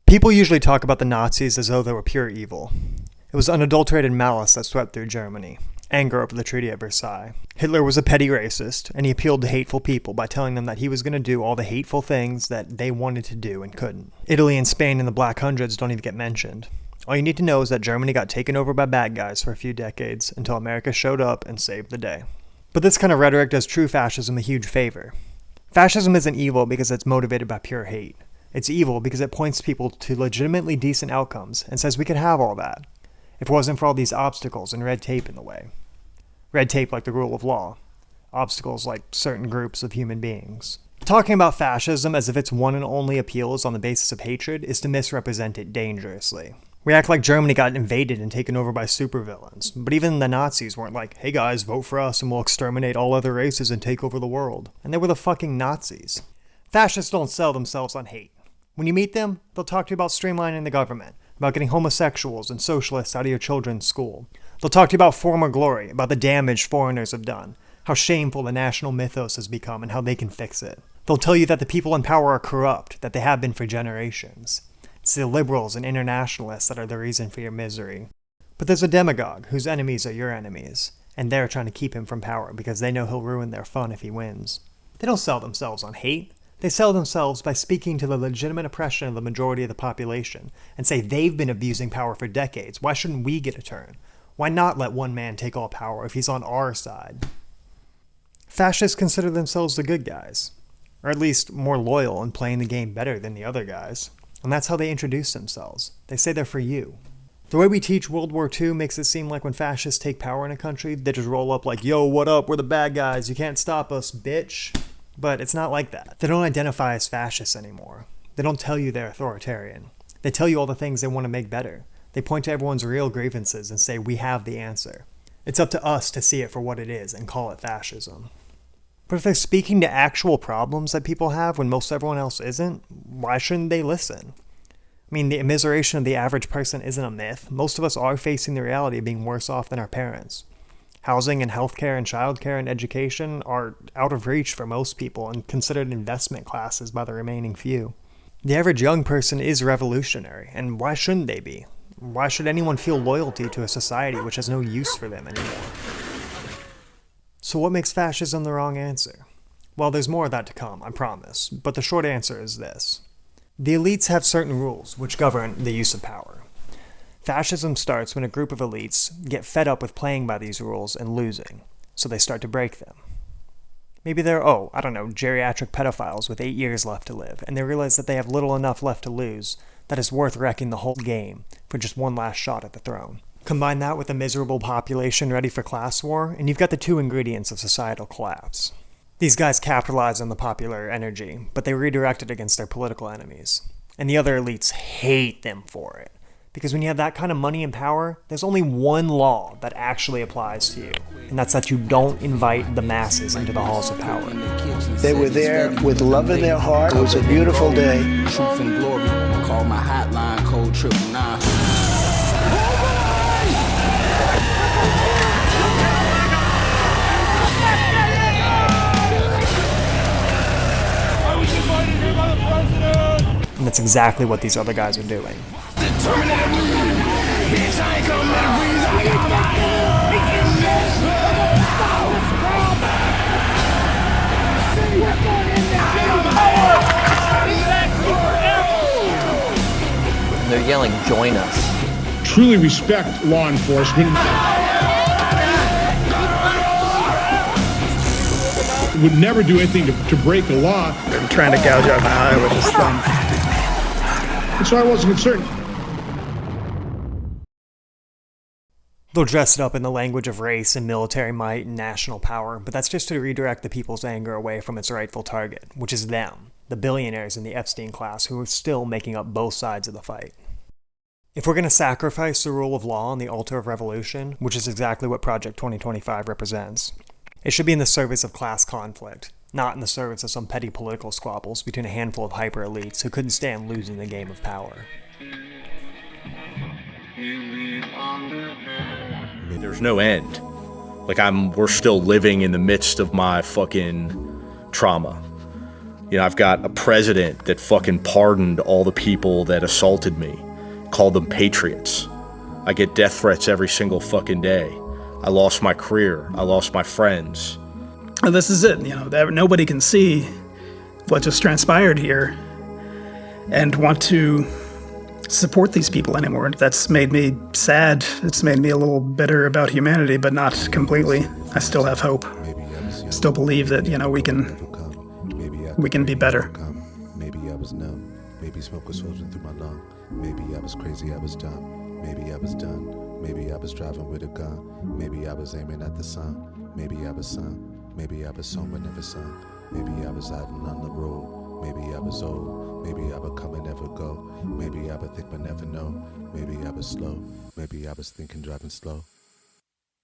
People usually talk about the Nazis as though they were pure evil. It was unadulterated malice that swept through Germany, anger over the Treaty of Versailles. Hitler was a petty racist, and he appealed to hateful people by telling them that he was going to do all the hateful things that they wanted to do and couldn't. Italy and Spain and the Black Hundreds don't even get mentioned. All you need to know is that Germany got taken over by bad guys for a few decades until America showed up and saved the day. But this kind of rhetoric does true fascism a huge favor. Fascism isn't evil because it's motivated by pure hate. It's evil because it points people to legitimately decent outcomes and says we could have all that if it wasn't for all these obstacles and red tape in the way. Red tape like the rule of law. Obstacles like certain groups of human beings. Talking about fascism as if its one and only appeal is on the basis of hatred is to misrepresent it dangerously. We act like Germany got invaded and taken over by supervillains, but even the Nazis weren't like, hey guys, vote for us and we'll exterminate all other races and take over the world. And they were the fucking Nazis. Fascists don't sell themselves on hate. When you meet them, they'll talk to you about streamlining the government, about getting homosexuals and socialists out of your children's school. They'll talk to you about former glory, about the damage foreigners have done, how shameful the national mythos has become and how they can fix it. They'll tell you that the people in power are corrupt, that they have been for generations. It's the liberals and internationalists that are the reason for your misery. But there's a demagogue whose enemies are your enemies, and they're trying to keep him from power because they know he'll ruin their fun if he wins. They don't sell themselves on hate. They sell themselves by speaking to the legitimate oppression of the majority of the population and say they've been abusing power for decades. Why shouldn't we get a turn? Why not let one man take all power if he's on our side? Fascists consider themselves the good guys, or at least more loyal and playing the game better than the other guys. And that's how they introduce themselves. They say they're for you. The way we teach World War II makes it seem like when fascists take power in a country, they just roll up like, yo, what up? We're the bad guys. You can't stop us, bitch. But it's not like that. They don't identify as fascists anymore. They don't tell you they're authoritarian. They tell you all the things they want to make better. They point to everyone's real grievances and say, we have the answer. It's up to us to see it for what it is and call it fascism. But if they're speaking to actual problems that people have when most everyone else isn't, why shouldn't they listen? I mean, the immiseration of the average person isn't a myth. Most of us are facing the reality of being worse off than our parents. Housing and healthcare and childcare and education are out of reach for most people and considered investment classes by the remaining few. The average young person is revolutionary, and why shouldn't they be? Why should anyone feel loyalty to a society which has no use for them anymore? So what makes fascism the wrong answer? Well, there's more of that to come, I promise, but the short answer is this. The elites have certain rules which govern the use of power. Fascism starts when a group of elites get fed up with playing by these rules and losing, so they start to break them. Maybe they're, geriatric pedophiles with 8 years left to live, and they realize that they have little enough left to lose that it's worth wrecking the whole game for just one last shot at the throne. Combine that with a miserable population ready for class war, and you've got the two ingredients of societal collapse. These guys capitalize on the popular energy, but they redirect it against their political enemies. And the other elites hate them for it. Because when you have that kind of money and power, there's only one law that actually applies to you, and that's that you don't invite the masses into the halls of power. They were there with love in their heart. It was a beautiful day. Truth and glory. Call my hotline code 999. And that's exactly what these other guys are doing. And they're yelling, join us. Truly respect law enforcement. Would never do anything to break the law. I'm trying to gouge out my eye with his thumb. And so I wasn't concerned. They'll dress it up in the language of race and military might and national power, but that's just to redirect the people's anger away from its rightful target, which is them, the billionaires in the Epstein class who are still making up both sides of the fight. If we're going to sacrifice the rule of law on the altar of revolution, which is exactly what Project 2025 represents, it should be in the service of class conflict, not in the service of some petty political squabbles between a handful of hyper-elites who couldn't stand losing the game of power. I mean, there's no end. Like, we're still living in the midst of my fucking trauma. You know, I've got a president that fucking pardoned all the people that assaulted me, called them patriots. I get death threats every single fucking day. I lost my career. I lost my friends. And this is it, you know, that nobody can see what just transpired here and want to support these people anymore. That's made me sad. It's made me a little bitter about humanity, but not completely. I still have hope. Still believe that, you know, we can be better. Maybe I was numb. Maybe smoke was filtering through my lung. Maybe I was crazy, I was dumb. Maybe I was done. Maybe I was driving with a gun. Maybe I was aiming at the sun. Maybe I was sun. Maybe I was sober, never sun. Maybe I was riding on the road. Maybe I was old. Maybe I would come and never go. Maybe I would think but never know. Maybe I was slow. Maybe I was thinking driving slow.